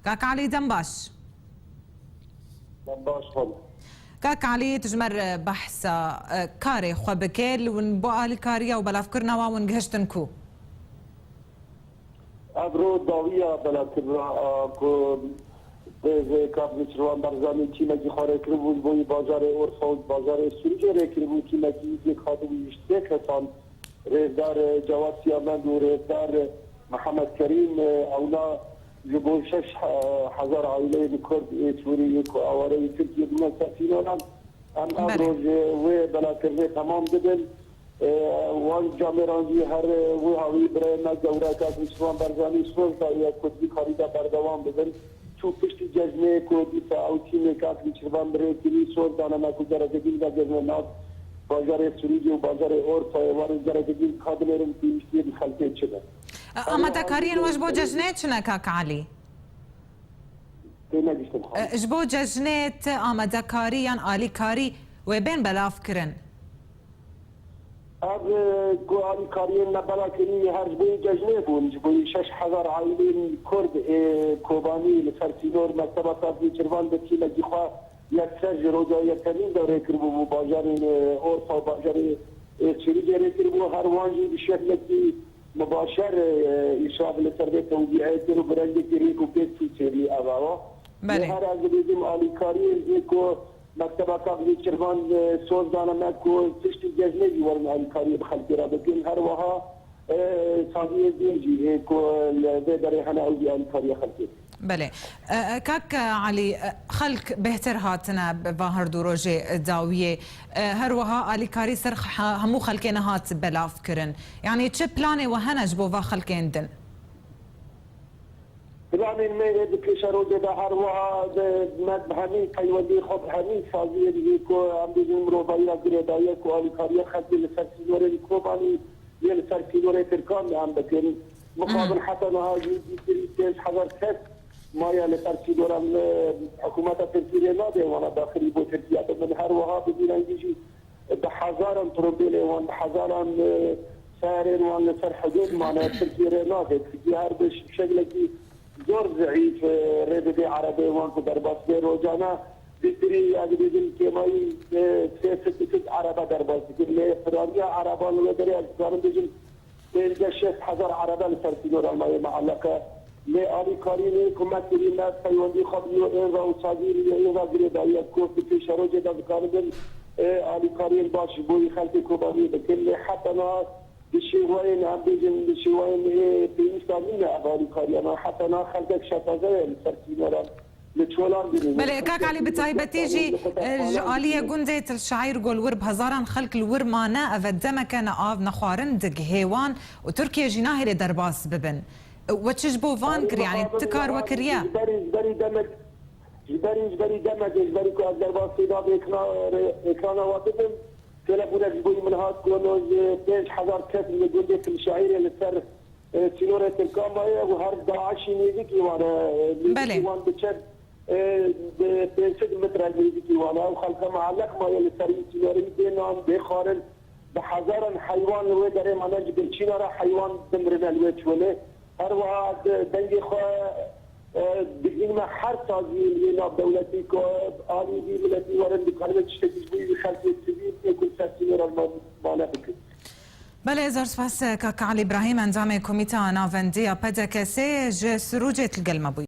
كاك علي دنباش. دنباش خل كاك علي تجمر بحث كاري خو بكيل ونبقى الكاريا وبلافكرنا ونجهشتنكو ابرو داویا بلافكرنا کو به کابل روان برزانی کی مگی خاره کرد بوی بازار اورفاز بازار سوریه رکرد بود کی مگی یک خاطر بیشتر کسان رهدار جواد سیامند و رهدار محمد کریم اونا جبو 6000 عائله بكرد سوري وأواري تركيا دون سفينة أم أبرز وبلاكرة تمام جدا وان جامرانجي هر وهاوي برنا جورا كاسوان برزاني سوال تايا كودي خريدا بردوام بدن شو پشتی جزمه کودی فاوتی میکات بیچروان بره کلی سوال دانا ما کجا رجدین جزمه ناز بازار سوریه و بازار اورفا وارد جرجدین خادمرم بیشتر خلقه چه اما تكارين وجبو ججنات شنا كاك علي جبو ججنات اما دكاريان آلي كاري وبين بلاف كرن اب گو آلي كاريان نبلا كري هر جبوي ججنه بون جبوي 6000 عائلين كرد كوباني لسرسينور مكتبات بيچروان بكي لجي خوا يكسر روجا يتنين داره كربو بازار اورفا بازار سوريا ركربو هر وانجي بشكل مباشر إشراف لسرده توجيهات رو برنده كريك وبيت في سيري أباوا هر از بیدیم آلیکاری ایکو مکتبه قبلی چرمان سوز دانه مکو تشتی جزنه جوارن آلیکاری بخلقی را بکن هر وها سازی دینجی ایکو ده داره هنه اوزی آلیکاری خلقی بله كاك علي خلق بهتر هاتنا بظاهر دروجي داويه هروها الي كاري سرخ همو خلقين هات بلاف كرن يعني تش بلاني وهنج بوفا خلقين دن بلاني الميري بكي شروجي ده هروها مد بهمي قيودي خب همي سازي ديكو عم بيجم روبايا قريدايا كو الي كاري خلقي لسرسيدوري الكوباني لسرسيدوري تركان عم بكن مقابل حتى نهاجي دي 6000 كس مایا لترکی دارم حکومت ترکیه ناده وانا داخلی با ترکیه من هر وها بدیرن دیجی به هزاران تروبیل وان به هزاران سارن وان لسر حدود معنی ترکیه ناده ترکیه هر بش بشکل کی زور ضعیف رد عربی وان کو در باس روزانه بیتری اگه دیدیم که مایی سه عربه در باس دیگه فرانیا عربان و دری از کارم دیدیم بیرجه 6000 عربه لترکی دارم مایی معلقه لآلی کاری کمک کنیم از پیوندی خبری و این را و صادیری این را گره داید کوفت که شروع جدا بکارم آلی کاری باش بوی خلق کوبانی بکن حتی نا بشیوین هم بیجن بشیوین پیوستانی نه آلی کاری اما حتی نا خلق شتازه سرکینه را بله كاك علي بتايبتيجي آلية جندة الشعير قول ورب هزاران خلق الورمانة أفدما كان آف نخوارن دق هيوان وتركيا جناهي لدرباس ببن وتشبو فانكر يعني ابتكار وكريا جبري دمج جبري كو از درباس سيدا بإكرانا واتدم تلفونا جبوي من هات كونوز 5000 كس من جندة الشعير لسر سنورة الكاماية وهر داعشي نيزيكي وانا وان بچد 5 متر نيزيكي وانا وخلقا معلق مايا لسر سنورة بينان بخارن بحزارا حيوان الوي داري مانا جبل چينا را حيوان دمرنا الوي چوله هر وقت دنگ خواه بگیم ما هر سازی ناب دولتی که آنی دی ملتی وارن بکنه چشتیش بوی خلقی سیدی یکون سرسینه را مانه بکن بله زار سپاس كاك علي إبراهيم انجام كوميتا نافنديا بدكسي سروجة القلمة بوي